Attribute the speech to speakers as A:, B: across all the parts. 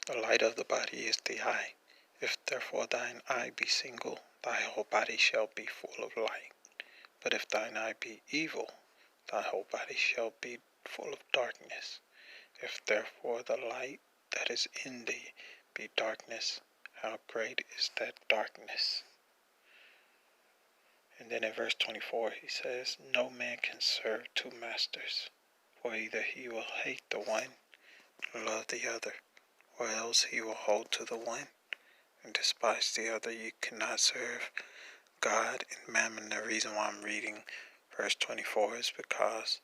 A: The light of the body is the eye. If therefore thine eye be single, thy whole body shall be full of light. But if thine eye be evil, thy whole body shall be full of darkness. If therefore the light that is in thee be darkness, how great is that darkness? And then in verse 24 he says, no man can serve two masters, for either he will hate the one and love the other, or else he will hold to the one and despise the other. You cannot serve God and mammon. The reason why I'm reading verse 24 is because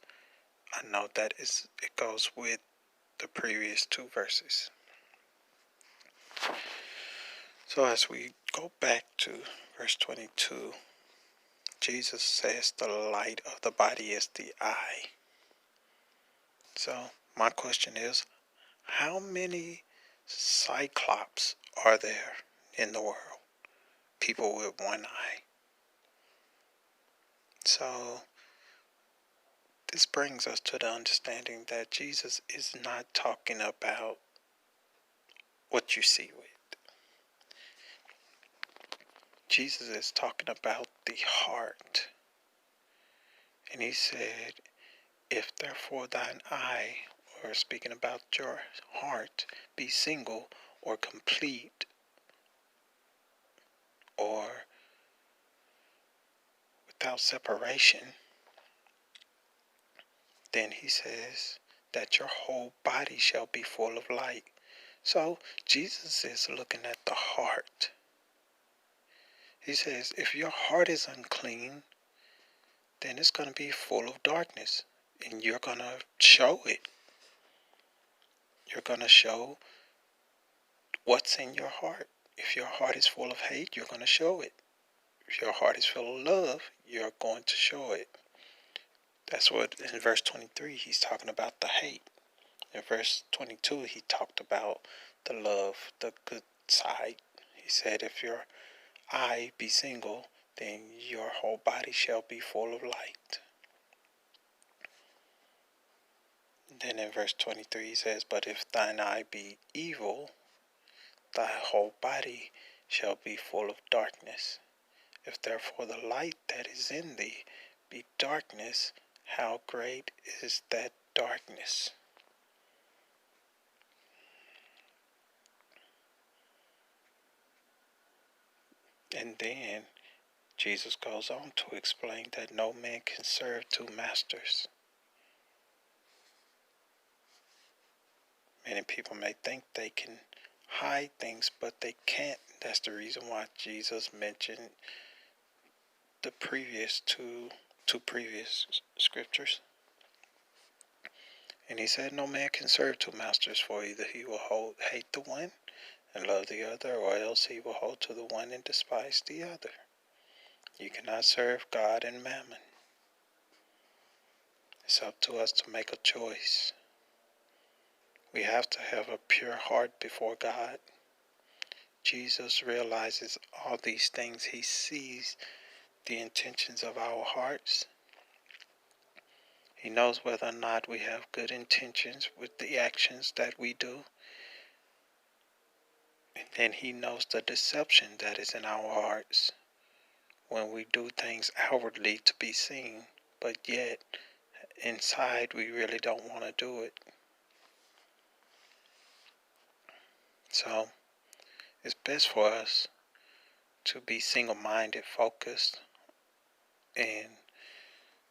A: I know that it goes with the previous two verses. So as we go back to verse 22, Jesus says the light of the body is the eye. So my question is, how many cyclops are there in the world? People with one eye. So this brings us to the understanding that Jesus is not talking about what you see with. Jesus is talking about the heart. And he said, if therefore thine eye, or speaking about your heart, be single or complete or without separation, then he says that your whole body shall be full of light. So Jesus is looking at the heart. He says, if your heart is unclean, then it's going to be full of darkness. And you're going to show it. You're going to show what's in your heart. If your heart is full of hate, you're going to show it. If your heart is full of love, you're going to show it. That's what in verse 23 he's talking about the hate. In verse 22 he talked about the love, the good side. He said, if your eye be single, then your whole body shall be full of light. Then in verse 23 he says, but if thine eye be evil, thy whole body shall be full of darkness. If therefore the light that is in thee be darkness, how great is that darkness? And then Jesus goes on to explain that no man can serve two masters. Many people may think they can hide things, but they can't. That's the reason why Jesus mentioned the previous two previous scriptures. And he said no man can serve two masters, for either he will hate the one and love the other, or else he will hold to the one and despise the other. You cannot serve God and mammon. It's up to us to make a choice. We have to have a pure heart before God. Jesus realizes all these things. He sees the intentions of our hearts. He knows whether or not we have good intentions with the actions that we do. And then he knows the deception that is in our hearts when we do things outwardly to be seen, but yet inside we really don't want to do it. So it's best for us to be single-minded, focused, and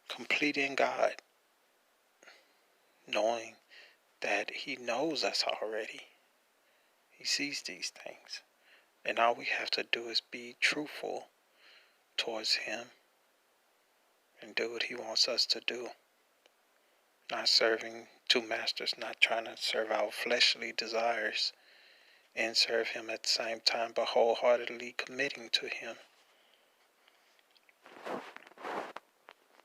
A: complete in God, knowing that he knows us already. He sees these things. And all we have to do is be truthful towards him and do what he wants us to do. Not serving two masters, not trying to serve our fleshly desires and serve him at the same time, but wholeheartedly committing to him